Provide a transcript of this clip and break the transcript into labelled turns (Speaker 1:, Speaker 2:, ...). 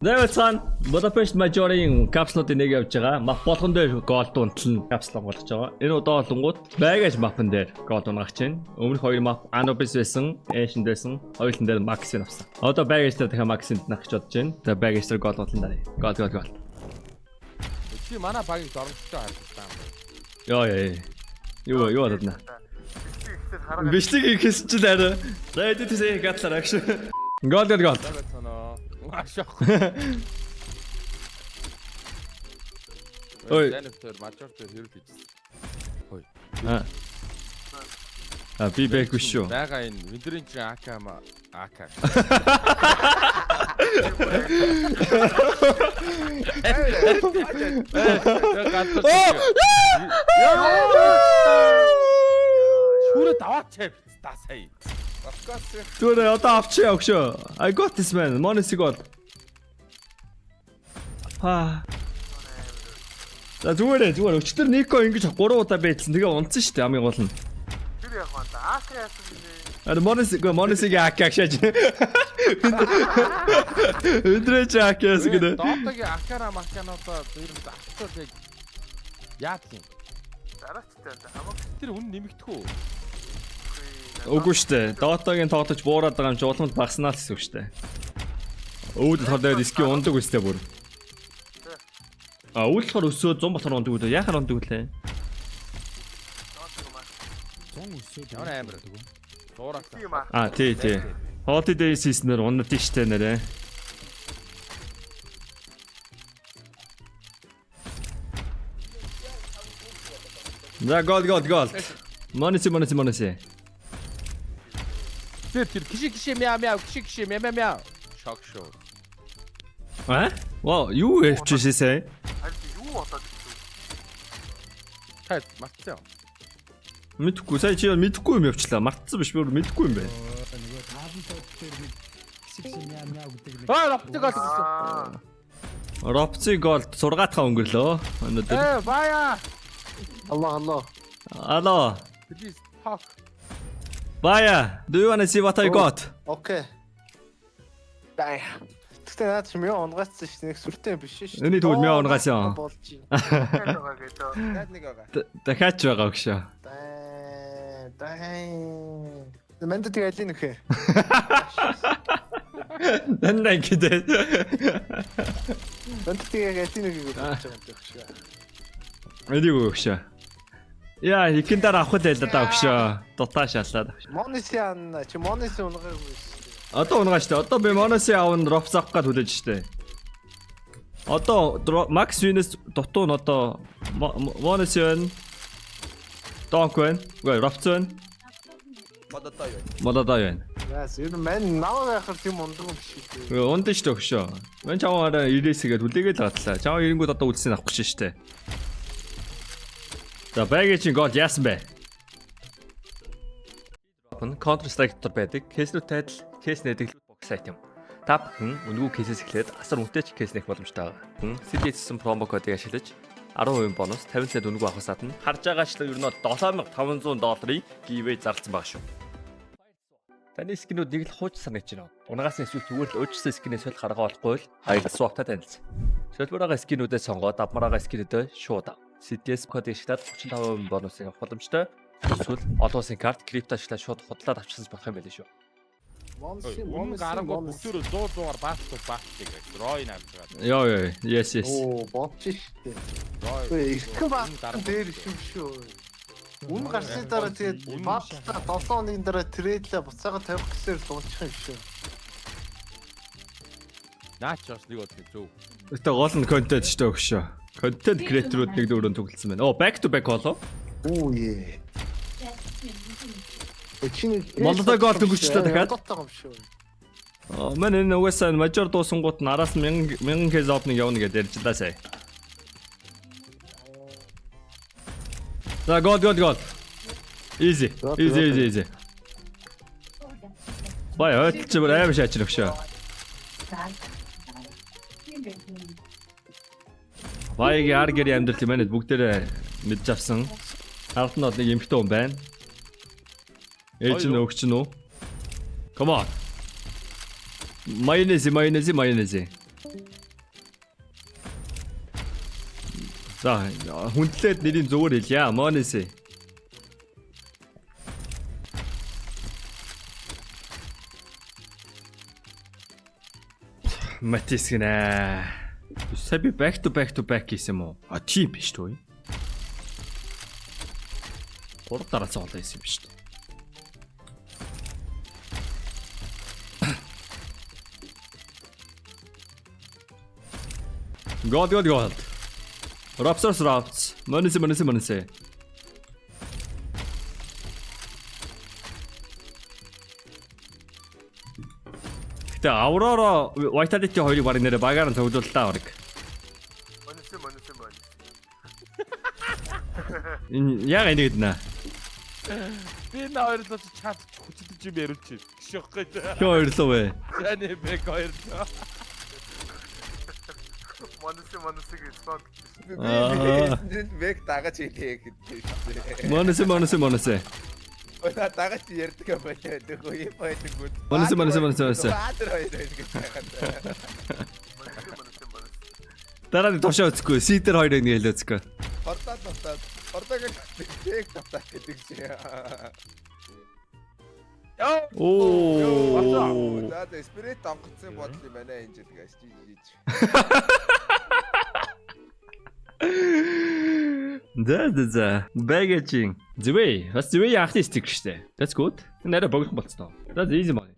Speaker 1: Дэвцан Будапешт мажорын капслуудын нэг явж байгаа. Мап болгон дээр гол дунтал нь капсл болгож байгаа. Энэ удаа олонгууд байгаж мапн дээр гол дунгаж чинь. Өмнөх хоёр мап Anubis байсан, Ancient байсан. Хоёулын дээр Max авсан. Одоо байгаж дээр дахиад Max-д нах гэж бодож байна. Тэгээ байгаж дээр гол болон дараа. Гол.
Speaker 2: Чи манай багийг дормжтой харагдсан.
Speaker 1: Яа. Юу бодно. Бичлэг хийсэн чинь арай. За эдэтсээ гатлаа агш. Гол.
Speaker 2: Машах.
Speaker 1: Ой.
Speaker 2: Дэнэфтер мачортой хэрэг хийж. Ой.
Speaker 1: Би бэкгүй шүү.
Speaker 2: Бага энэ өдрийн чинь АК. Шүрэ даваач та сая.
Speaker 1: Түр одоо авчи өгшөө. I got this man. Монисиг бол. За зүгээр өчтөр Нико ингэж 3 удаа байдлаа. Тэгээ унтсан шүү дээ хамгийн гол нь.
Speaker 3: Тэр яг байна. АК яасан бэ?
Speaker 1: Монисиг АК шааж. Өдрөөч АК яасан гэдэг.
Speaker 2: Доотогийн акара макануудаа ер нь авцууд яг яах юм.
Speaker 3: Дараачтай хамаг
Speaker 2: Тэр үн нэмэгдэх үү?
Speaker 1: Үгүй шүү дээ. Дотогийн тоглож буураад байгаа юм чи улмд багснаа л гэсэн үг шүү дээ. Өвд болохоор диски ундаг үстэй бүр. Өвд болохоор өсөө 100 ботор ундаг үү? Яхаар ундаг үлээ?
Speaker 3: 100
Speaker 2: өсөө ямар амир гэдэг үү? Дуурайсан.
Speaker 1: Тий. Holiday season-ээр унаад тийштэй нэрэ. За гол. Мониси.
Speaker 2: Тэр киши мяу шок шоу.
Speaker 1: Вау, юу өвчшээсэ?
Speaker 3: Харин юу болоод ирсэн?
Speaker 2: Тайд мартсан.
Speaker 1: Мэдхгүй, сая чи мэдхгүй юм явчлаа. Мартсан биш бүр мэдхгүй юм байна.
Speaker 4: Нөгөө тааван тоо дээр нэг кисик мяу гэдэг нэг.
Speaker 2: Роптиг олсон.
Speaker 1: Ропцыг гол 6 таа өнгөрлөө. Өнөөдөр.
Speaker 2: Бая.
Speaker 1: Алло.
Speaker 2: Please talk.
Speaker 1: Baya, do you want to see what I got?
Speaker 5: Окей. Бай. Тэгтээ наад чи мяа унгацсан шүү дээ. Нэг сүртэй биш шүү дээ.
Speaker 1: Өний тэгвэл мяа унгасан.
Speaker 5: Болж байна.
Speaker 3: байгаа гэдэг.
Speaker 2: Дад нэг байгаа.
Speaker 1: Дахиач байгаа өгшөө.
Speaker 5: Дай. Мэнд тэгээ алин нөхөө.
Speaker 1: Дандаа гэдэг.
Speaker 5: Мэнд тэгээ алин нөхөө гэж бодож байгаа юм шүү.
Speaker 1: Энийг өгшөө. Яа, ихэн дараа авах л байл да өгшөө. Дутаа шалаад.
Speaker 5: Монисиан чи мониси унгаагүй шүү.
Speaker 1: Одоо унгаа штэ. Одоо би моноси аавн ропс авах гад хүлээж штэ. Одоо Max Venus дутуу нь одоо моноси Донквен, ропцэн. Модотой байна.
Speaker 5: Яас, энэ мэн наваа яхаар тийм ундаг юм биш үү?
Speaker 1: Ундаж штэ өгшөө. Мэн чамаараа ирээсгээд үлээгээл гатлаа. Чамаа ирэнгүүд одоо үлдсэний авах гэж штэ. За багийн гол яасан бэ? Counter Strike дотор байдаг. Кейснүүтэй адил кейс нэдэглэл бокс айтем. Та бүхэн үнэгүй кейсээс эхлээд асар үнэтэй кейс нэх боломжтой байгаа. CDS-сэн промо кодыг ашиглаж 10% бонус 50 цент үнэгүй авахаас гадна харж байгаачлан ер нь $7500 giveaway зарласан байгаа шүү. Таны скинүүд нэг л хууч санагдаж байна. Унгаас нь эсвэл зүгээр л өөрчлөсөн скинээс солих арга олохгүй л хоёр swap-таа танилцсан. Солбороо скинүүдээ сонгоод авмараа скинүүдээ шууд ав. CDS кодыг ашиглаад 35% бонусыг авах боломжтой. Эсвэл олон улсын карт крипто ашиглаад шууд худлаад авчихсан болох юм байл шүү.
Speaker 2: Өмнө гарангууд бүгдөө 100-100-аар баатдаг. Рой навж байгаа.
Speaker 1: Яа. Yes.
Speaker 5: Оо, бодож штэ.
Speaker 2: Рой.
Speaker 5: Их баан дээр шүү шүү. Үн гарсны дараа тэгээд баатта 7 хоногийн дараа трейдлээ буцаага тавих гэсээр дуусчих юм шүү.
Speaker 2: Наач бас нэг бол зөв.
Speaker 1: Гэтэ гол нь контент шүү дээ өгшөө. Контент креаторууд нэг дөрөнд тоглолцсон байна. Оо, back to back болоо.
Speaker 5: Оо е.
Speaker 1: Молдоо гол төгөлчлээ дахиад.
Speaker 5: Дотоо юм шүү.
Speaker 1: Мэн энэ угаасаа мажор дуусангууд нь араас 1000 кез опныг явна гэдээ ярьжлаа сая. За гол. Easy. Бай ойлч бүр аим шаач өгшөө. Баягийн аргэр амьдрал юм байна. Бүгдээрээ мэдж авсан. Хартнод нэг эмхтэй хүн байна. Ээж нь өгч нь үү? Come on. Майонез. За хүндлээд нэрийн зүгээр хэлье. Монис. Матис гинэ. Саби back to back гэсэн юм уу? А тийм биш төө. 3 дараа цоолоо хийсэн юм биш үү? God. Raps. Money. Гэтэ Aurora Vitality хоёрыг баг нэрэ багаар нь цогцолтаа баг.
Speaker 3: Монис.
Speaker 1: Энэ яг энийг нэ.
Speaker 2: Би энэ хоёрлоо чад хүчтэй юм яриулж чи. Гişөхгүй.
Speaker 1: Хөө хоёрлоо вэ?
Speaker 2: Яны бэг хоёрлоо.
Speaker 3: Монис гэж спот.
Speaker 6: Век дагаж хэлээ гэдэг.
Speaker 1: Монис.
Speaker 6: Ой дагаж ярьдаг юм байна. Дэггүй юм байдаг.
Speaker 1: Монис.
Speaker 6: Баатар хоёр гэж байгаа.
Speaker 1: Дараа нь тушаа үзэхгүй. Ситер хоёрыг нэг хэлээ үзэхгүй.
Speaker 6: Хортаад. Хортаагаар век тавтаа гэдэг чи.
Speaker 1: Оо.
Speaker 6: За спирит онгоцсон бодол юм байна энэ жил гаш жиж.
Speaker 1: За. Багажин. Зүвээ. Бас зүвээ яахны стик штэ. That's good. Нэрэ богдох болцсон. That's easy money.